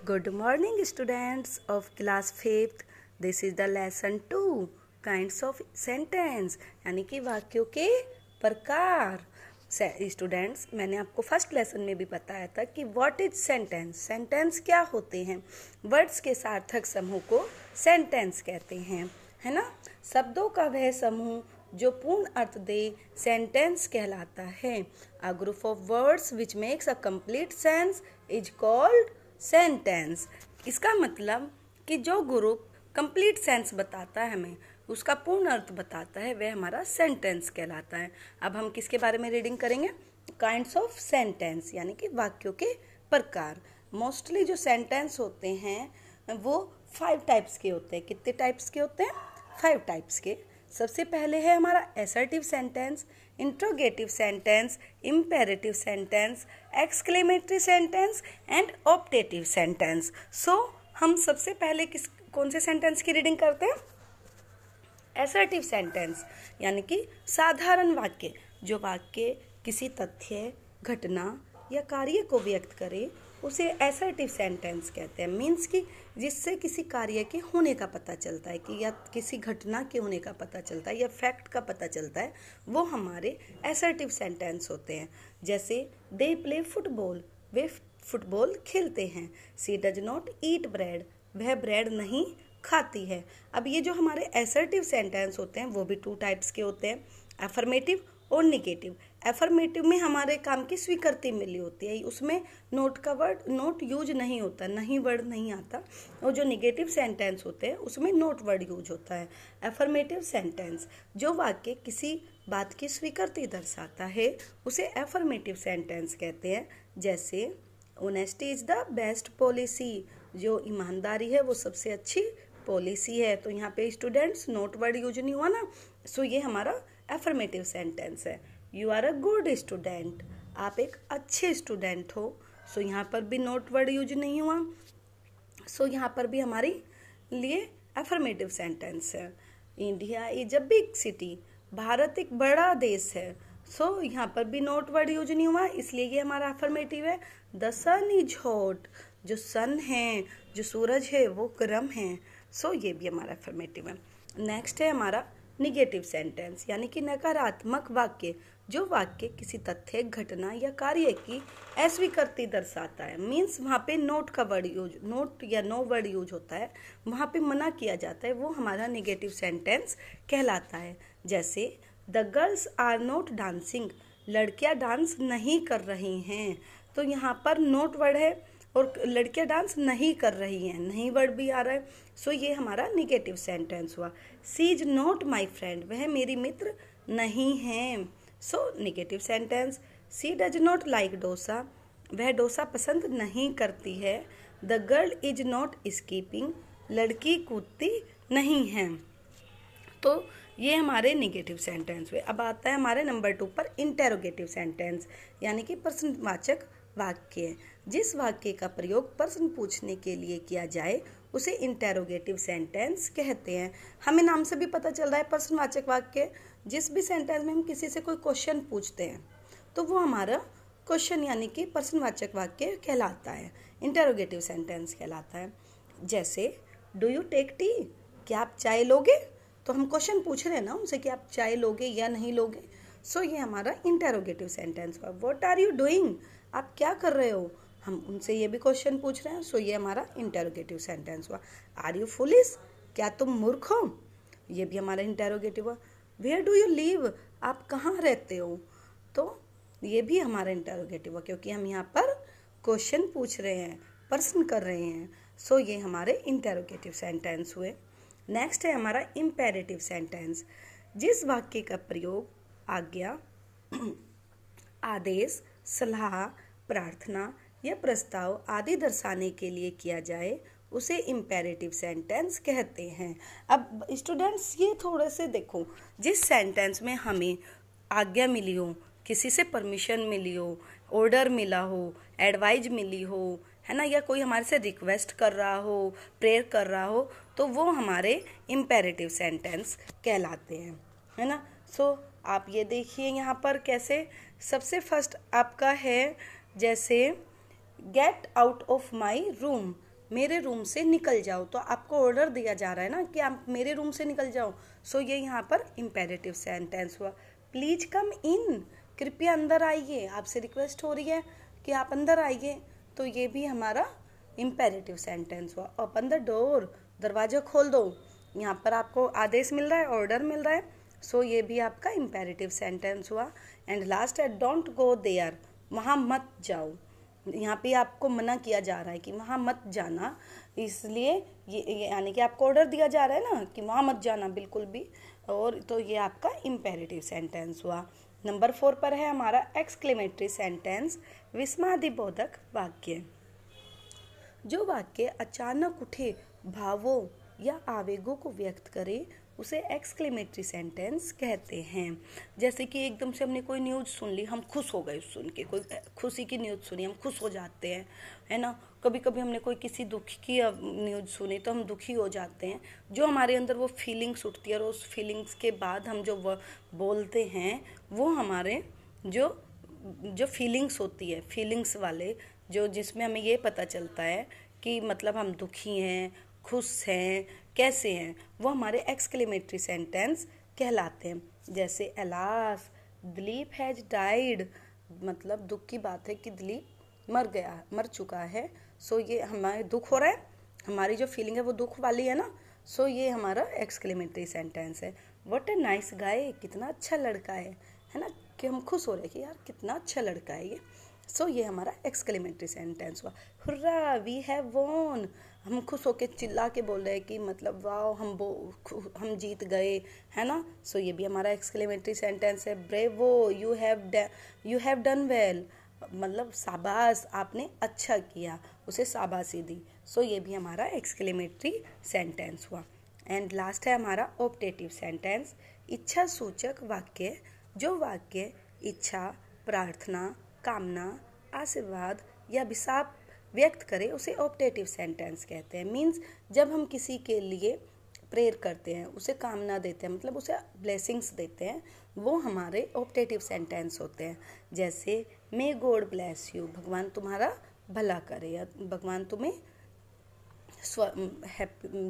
Good morning, students of class 5th. This is the lesson 2 kinds of sentence यानी कि वाक्यों के प्रकार। स्टूडेंट्स, मैंने आपको फर्स्ट लेसन में भी बताया था कि व्हाट इज सेंटेंस। सेंटेंस क्या होते हैं? वर्ड्स के सार्थक समूह को सेंटेंस कहते हैं, है ना। शब्दों का वह समूह जो पूर्ण अर्थ दे सेंटेंस कहलाता है। A group of words which makes a complete sense is called sentence. इसका मतलब कि जो ग्रुप कंप्लीट सेंस बताता है, हमें उसका पूर्ण अर्थ बताता है, वह हमारा सेंटेंस कहलाता है। अब हम किसके बारे में रीडिंग करेंगे? काइंड्स ऑफ सेंटेंस यानी कि वाक्यों के प्रकार। मोस्टली जो सेंटेंस होते हैं वो 5 टाइप्स के होते हैं। कितने टाइप्स के होते हैं? 5 टाइप्स के। सबसे पहले है हमारा assertive sentence, interrogative sentence, imperative sentence, exclamatory sentence and optative sentence. So हम सबसे पहले कौन से सेंटेंस की रीडिंग करते हैं? असर्टिव सेंटेंस यानी कि साधारण वाक्य। जो वाक्य किसी तथ्य, घटना या कार्य को व्यक्त करे उसे असर्टिव सेंटेंस कहते हैं। मीन्स कि जिससे किसी कार्य के होने का पता चलता है कि या किसी घटना के होने का पता चलता है या फैक्ट का पता चलता है, वो हमारे असर्टिव सेंटेंस होते हैं। जैसे they play football, way football खेलते हैं। सी डज नॉट ईट ब्रेड, वह ब्रेड नहीं खाती है। अब ये जो हमारे असर्टिव सेंटेंस होते हैं वो भी 2 टाइप्स के होते हैं, अफर्मेटिव और निगेटिव। अफर्मेटिव में हमारे काम की स्वीकृति मिली होती है, उसमें नोट यूज नहीं होता, नहीं वर्ड नहीं आता। और जो निगेटिव सेंटेंस होते हैं उसमें नोट वर्ड यूज होता है। अफर्मेटिव सेंटेंस जो वाक्य किसी बात की स्वीकृति दर्शाता है उसे अफर्मेटिव सेंटेंस कहते हैं। जैसे honesty is the best policy, जो ईमानदारी है वो सबसे अच्छी पॉलिसी है। तो यहाँ पे स्टूडेंट्स नोट वर्ड यूज नहीं हुआ ना, सो ये हमारा अफर्मेटिव सेंटेंस है। You are a good student, आप एक अच्छे स्टूडेंट हो। सो यहाँ पर भी नोट वर्ड यूज नहीं हुआ, सो यहाँ पर भी हमारी लिए अफर्मेटिव सेंटेंस है। India is a big city, Bharat एक बड़ा देश है। सो यहाँ पर भी नोट वर्ड यूज नहीं हुआ, इसलिए ये हमारा अफर्मेटिव है। द सन इज हॉट, जो सन है, जो सूरज है वो गर्म है। सो ये भी हमारा अफर्मेटिव है। नेक्स्ट है हमारा निगेटिव सेंटेंस यानी कि नकारात्मक वाक्य। जो वाक्य किसी तथ्य, घटना या कार्य की अस्वीकृति दर्शाता है। मीन्स वहाँ पे नोट का वर्ड यूज, नोट या नो वर्ड यूज होता है, वहाँ पे मना किया जाता है, वो हमारा निगेटिव सेंटेंस कहलाता है। जैसे the girls are not dancing, लड़कियाँ डांस नहीं कर रही हैं। तो यहाँ पर नोट वर्ड है और लड़कियां डांस नहीं कर रही हैं, नहीं वर्ड भी आ रहा है। सो ये हमारा निगेटिव सेंटेंस हुआ। She is not my friend, वह मेरी मित्र नहीं है। So negative sentence. She does not like dosa, वह डोसा पसंद नहीं करती है। The girl is not skipping, लड़की कूदती नहीं है। तो ये हमारे निगेटिव सेंटेंस हुए। अब आता है हमारे नंबर 2 पर इंटेरोगेटिव सेंटेंस यानी कि प्रश्नवाचक वाक्य। जिस वाक्य का प्रयोग प्रश्न पूछने के लिए किया जाए उसे इंटेरोगेटिव सेंटेंस कहते हैं। हमें नाम से भी पता चल रहा है प्रश्नवाचक वाक्य। जिस भी सेंटेंस में हम किसी से कोई क्वेश्चन पूछते हैं तो वो हमारा क्वेश्चन यानी कि प्रश्नवाचक वाक्य कहलाता है, इंटेरोगेटिव सेंटेंस कहलाता है। जैसे डू यू टेक टी, क्या आप चाय लोगे? तो हम क्वेश्चन पूछ रहे हैं ना उनसे कि आप चाय लोगे या नहीं लोगे। सो ये हमारा इंटेरोगेटिव सेंटेंस हुआ। व्हाट आर यू डूइंग, आप क्या कर रहे हो? हम उनसे ये भी क्वेश्चन पूछ रहे हैं। सो ये हमारा इंटेरोगेटिव सेंटेंस हुआ। आर यू फुलिश, क्या तुम मूर्ख हो? ये भी हमारा इंटेरोगेटिव हुआ। वेयर डू यू लिव, आप कहाँ रहते हो? तो ये भी हमारा इंटेरोगेटिव हुआ क्योंकि हम यहाँ पर क्वेश्चन पूछ रहे हैं, प्रश्न कर रहे हैं। सो ये हमारे इंटेरोगेटिव सेंटेंस हुए। नेक्स्ट है हमारा इम्पेरेटिव सेंटेंस। जिस वाक्य का प्रयोग आज्ञा, आदेश, सलाह, प्रार्थना या प्रस्ताव आदि दर्शाने के लिए किया जाए उसे इम्पेरेटिव सेंटेंस कहते हैं। अब स्टूडेंट्स ये थोड़े से देखो, जिस सेंटेंस में हमें आज्ञा मिली हो, किसी से परमिशन मिली हो, ऑर्डर मिला हो, एडवाइज मिली हो, है ना, या कोई हमारे से रिक्वेस्ट कर रहा हो, प्रेयर कर रहा हो, तो वो हमारे इम्पेरेटिव सेंटेंस कहलाते हैं, है ना। सो आप ये देखिए यहाँ पर कैसे। सबसे फर्स्ट आपका है जैसे get out of my room, मेरे रूम से निकल जाओ। तो आपको ऑर्डर दिया जा रहा है ना कि आप मेरे रूम से निकल जाओ। सो ये यहाँ पर इम्पेरेटिव सेंटेंस हुआ। प्लीज कम इन, कृपया अंदर आइए, आपसे रिक्वेस्ट हो रही है कि आप अंदर आइए। तो ये भी हमारा इम्पेरेटिव सेंटेंस हुआ। ओपन द डोर, दरवाजा खोल दो। यहाँ पर आपको आदेश मिल रहा है, ऑर्डर मिल रहा है। सो ये भी आपका इम्पेरेटिव सेंटेंस हुआ। एंड लास्ट है डोंट गो देयर, वहाँ मत जाओ। यहाँ पे आपको मना किया जा रहा है कि वहाँ मत जाना, इसलिए ये यानी कि आपको ऑर्डर दिया जा रहा है ना कि वहाँ मत जाना बिल्कुल भी। और तो ये आपका इम्पेरेटिव सेंटेंस हुआ। नंबर 4 पर है हमारा एक्सक्लेमेटरी सेंटेंस, विस्मयादिबोधक वाक्य। जो वाक्य अचानक उठे भावों या आवेगों को व्यक्त करे उसे एक्सक्लेमेटरी सेंटेंस कहते हैं। जैसे कि एकदम से हमने कोई न्यूज़ सुन ली, हम खुश हो गए सुन के, कोई खुशी की न्यूज़ सुनी, हम खुश हो जाते हैं, है ना। कभी कभी हमने कोई किसी दुख की न्यूज़ सुनी तो हम दुखी हो जाते हैं। जो हमारे अंदर वो फीलिंग्स उठती है और उस फीलिंग्स के बाद हम जो बोलते हैं वो हमारे जो जो फीलिंग्स होती है, फीलिंग्स वाले जो जिसमें हमें ये पता चलता है कि मतलब हम दुखी हैं, खुश हैं, कैसे हैं, वो हमारे एक्सक्लेमेटरी सेंटेंस कहलाते हैं। जैसे अलास दिलीप हैज डाइड, मतलब दुख की बात है कि दिलीप मर चुका है। सो ये हमारे दुख हो रहा है, हमारी जो फीलिंग है वो दुख वाली है ना। सो ये हमारा एक्सक्लेमेटरी सेंटेंस है। व्हाट ए नाइस गाय, कितना अच्छा लड़का है ना, कि हम खुश हो रहे हैं कि यार कितना अच्छा लड़का है ये। सो ये हमारा एक्सक्लेमेटरी सेंटेंस हुआ। हुर्रा वी हैव वॉन, हम खुश होके चिल्ला के बोल रहे हैं कि मतलब वाओ हम जीत गए, है ना। सो ये भी हमारा एक्सक्लेमेटरी सेंटेंस है। Bravo you have done well, मतलब शाबाश आपने अच्छा किया, उसे शाबाशी दी। सो ये भी हमारा एक्सक्लेमेटरी सेंटेंस हुआ। एंड लास्ट है हमारा ऑप्टेटिव सेंटेंस, इच्छा सूचक वाक्य। जो वाक्य इच्छा, प्रार्थना, कामना, आशीर्वाद या अभिशाप व्यक्त करे उसे ऑप्टेटिव सेंटेंस कहते हैं। मीन्स जब हम किसी के लिए प्रेयर करते हैं, उसे कामना देते हैं, मतलब उसे ब्लेसिंग्स देते हैं, वो हमारे ऑप्टेटिव सेंटेंस होते हैं। जैसे मे गॉड ब्लेस यू, भगवान तुम्हारा भला करे, या भगवान तुम्हें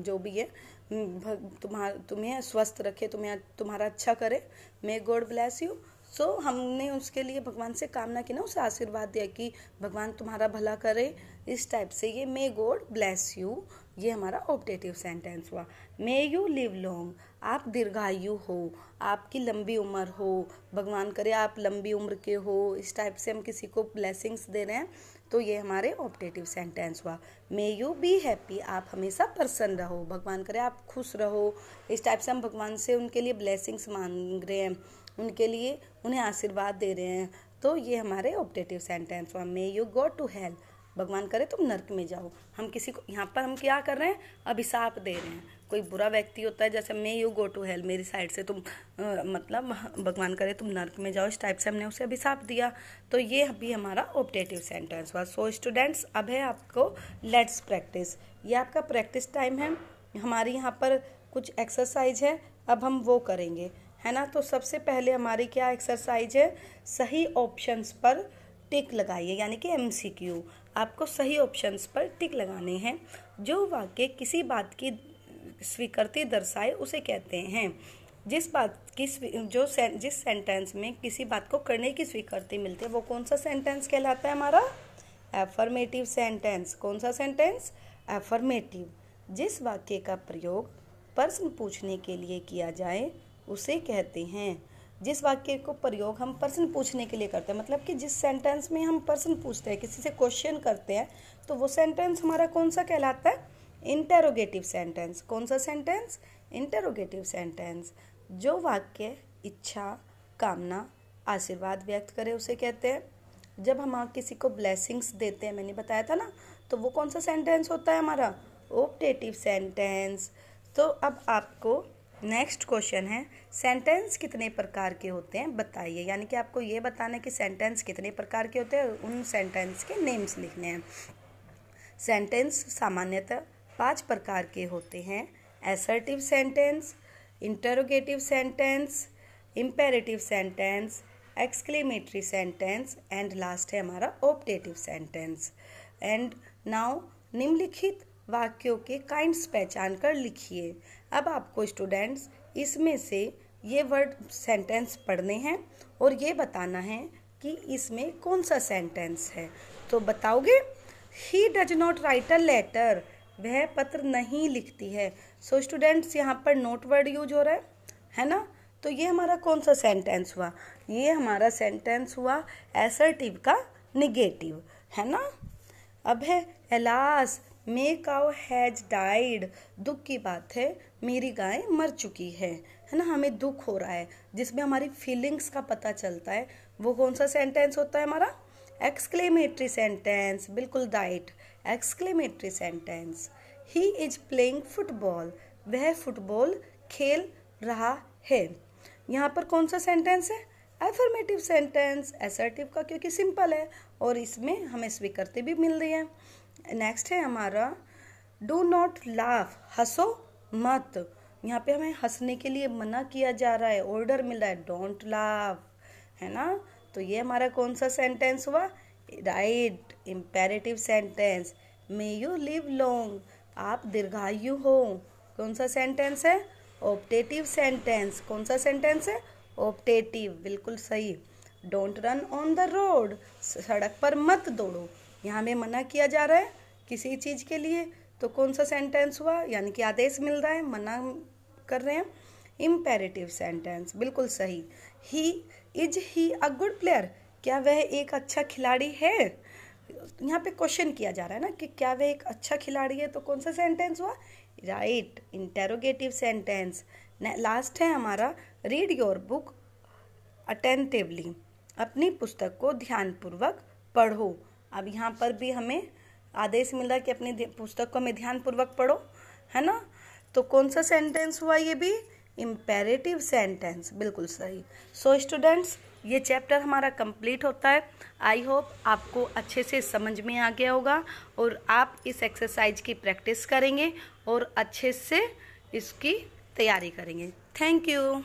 जो भी है तुम्हें स्वस्थ रखे, तुम्हारा अच्छा करे, मे गॉड ब्लेस यू। सो हमने उसके लिए भगवान से कामना की ना, उसे आशीर्वाद दिया कि भगवान तुम्हारा भला करे, इस टाइप से। ये मे गॉड ब्लेस यू, ये हमारा ऑप्टेटिव सेंटेंस हुआ। मे यू लिव लॉन्ग, आप दीर्घायु हो, आपकी लंबी उम्र हो, भगवान करे आप लंबी उम्र के हो, इस टाइप से हम किसी को ब्लेसिंग्स दे रहे हैं, तो ये हमारे ऑप्टेटिव सेंटेंस हुआ। मे यू बी हैप्पी, आप हमेशा प्रसन्न रहो, भगवान करे आप खुश रहो, इस टाइप से हम भगवान से उनके लिए ब्लेसिंग्स मांग रहे हैं, उनके लिए उन्हें आशीर्वाद दे रहे हैं। तो ये हमारे ऑप्टेटिव सेंटेंस हुआ। May you go to hell, भगवान करे तुम नर्क में जाओ। हम किसी को यहाँ पर हम क्या कर रहे हैं, अभिशाप दे रहे हैं। कोई बुरा व्यक्ति होता है, जैसे may you go to hell, मेरी साइड से तुम मतलब भगवान करे तुम नर्क में जाओ, इस टाइप से हमने उसे अभिशाप दिया। तो ये भी हमारा ऑप्टेटिव सेंटेंस हुआ। सो स्टूडेंट्स, अब है आपको लेट्स प्रैक्टिस। ये आपका प्रैक्टिस टाइम है। हमारी यहाँ पर कुछ एक्सरसाइज है, अब हम वो करेंगे, है ना। तो सबसे पहले हमारी क्या एक्सरसाइज है, सही ऑप्शंस पर टिक लगाइए, यानी कि MCQ। आपको सही ऑप्शंस पर टिक लगाने हैं। जो वाक्य किसी बात की स्वीकृति दर्शाए उसे कहते हैं। जिस सेंटेंस में किसी बात को करने की स्वीकृति मिलती है वो कौन सा सेंटेंस कहलाता है हमारा, एफर्मेटिव सेंटेंस। कौन सा सेंटेंस, एफर्मेटिव। जिस वाक्य का प्रयोग प्रश्न पूछने के लिए किया जाए उसे कहते हैं। जिस वाक्य को प्रयोग हम प्रश्न पूछने के लिए करते हैं, मतलब कि जिस सेंटेंस में हम प्रश्न पूछते हैं, किसी से क्वेश्चन करते हैं, तो वो सेंटेंस हमारा कौन सा कहलाता है, इंटेरोगेटिव सेंटेंस। कौन सा सेंटेंस, इंटेरोगेटिव सेंटेंस। जो वाक्य इच्छा, कामना, आशीर्वाद व्यक्त करे उसे कहते हैं। जब हम किसी को ब्लेसिंग्स देते हैं, मैंने बताया था ना, तो वो कौन सा सेंटेंस होता है हमारा, ऑप्टेटिव सेंटेंस। तो अब आपको नेक्स्ट क्वेश्चन है, सेंटेंस कितने प्रकार के होते हैं बताइए। यानी कि आपको ये बताना है कि सेंटेंस कितने प्रकार के होते हैं, उन सेंटेंस के नेम्स लिखने हैं। सेंटेंस सामान्यतः 5 प्रकार के होते हैं, assertive sentence, interrogative sentence, imperative sentence, exclamatory sentence and last है हमारा ऑप्टेटिव सेंटेंस। एंड नाउ निम्नलिखित वाक्यों के काइंड्स पहचान कर लिखिए। अब आपको स्टूडेंट्स इसमें से ये वर्ड सेंटेंस पढ़ने हैं और ये बताना है कि इसमें कौन सा सेंटेंस है। तो बताओगे? He does not write a letter, वह पत्र नहीं लिखती है। सो स्टूडेंट्स यहाँ पर नोट वर्ड यूज हो रहा है ना। तो ये हमारा कौन सा सेंटेंस हुआ? ये हमारा सेंटेंस हुआ एसर्टिव का निगेटिव, है ना। अब है alas may cow has died, दुख की बात है, मेरी गाय मर चुकी है ना। हमें दुख हो रहा है, जिसमें हमारी फीलिंग्स का पता चलता है। वो कौन सा सेंटेंस होता है हमारा? एक्सक्लेमेटरी सेंटेंस, बिल्कुल right, exclamatory sentence. He is playing football, वह फुटबॉल खेल रहा है। यहाँ पर कौन सा सेंटेंस है? एफर्मेटिव सेंटेंस, असर्टिव का, क्योंकि सिंपल है और इसमें हमें स्वीकृति भी मिल रही है। नेक्स्ट है हमारा डू नॉट लाफ, हंसो मत। यहाँ पे हमें हंसने के लिए मना किया जा रहा है, ऑर्डर मिल रहा है, डोंट लाफ, है ना। तो ये हमारा कौन सा सेंटेंस हुआ? Right, imperative sentence. May you live long, आप दीर्घायु हो। कौन सा सेंटेंस है? Optative sentence. कौन सा सेंटेंस है? ऑप्टेटिव, बिल्कुल सही। Don't run on the road, सड़क पर मत दौड़ो। यहाँ में मना किया जा रहा है किसी चीज़ के लिए, तो कौन सा सेंटेंस हुआ? यानी कि आदेश मिल रहा है, मना कर रहे हैं, इम्पेरेटिव सेंटेंस, बिल्कुल सही। Is he a good player, क्या वह एक अच्छा खिलाड़ी है? यहाँ पे क्वेश्चन किया जा रहा है ना कि क्या वह एक अच्छा खिलाड़ी है, तो कौन सा सेंटेंस हुआ? Right, interrogative sentence. लास्ट है हमारा रीड योर बुक अटेंटिवली, अपनी पुस्तक को ध्यानपूर्वक पढ़ो। अब यहाँ पर भी हमें आदेश मिल रहा है कि अपनी पुस्तक को हमें ध्यानपूर्वक पढ़ो, है ना। तो कौन सा सेंटेंस हुआ? ये भी इम्पेरेटिव सेंटेंस, बिल्कुल सही। सो स्टूडेंट्स, ये चैप्टर हमारा कंप्लीट होता है। आई होप आपको अच्छे से समझ में आ गया होगा और आप इस एक्सरसाइज की प्रैक्टिस करेंगे और अच्छे से इसकी तैयारी करेंगे। Thank you.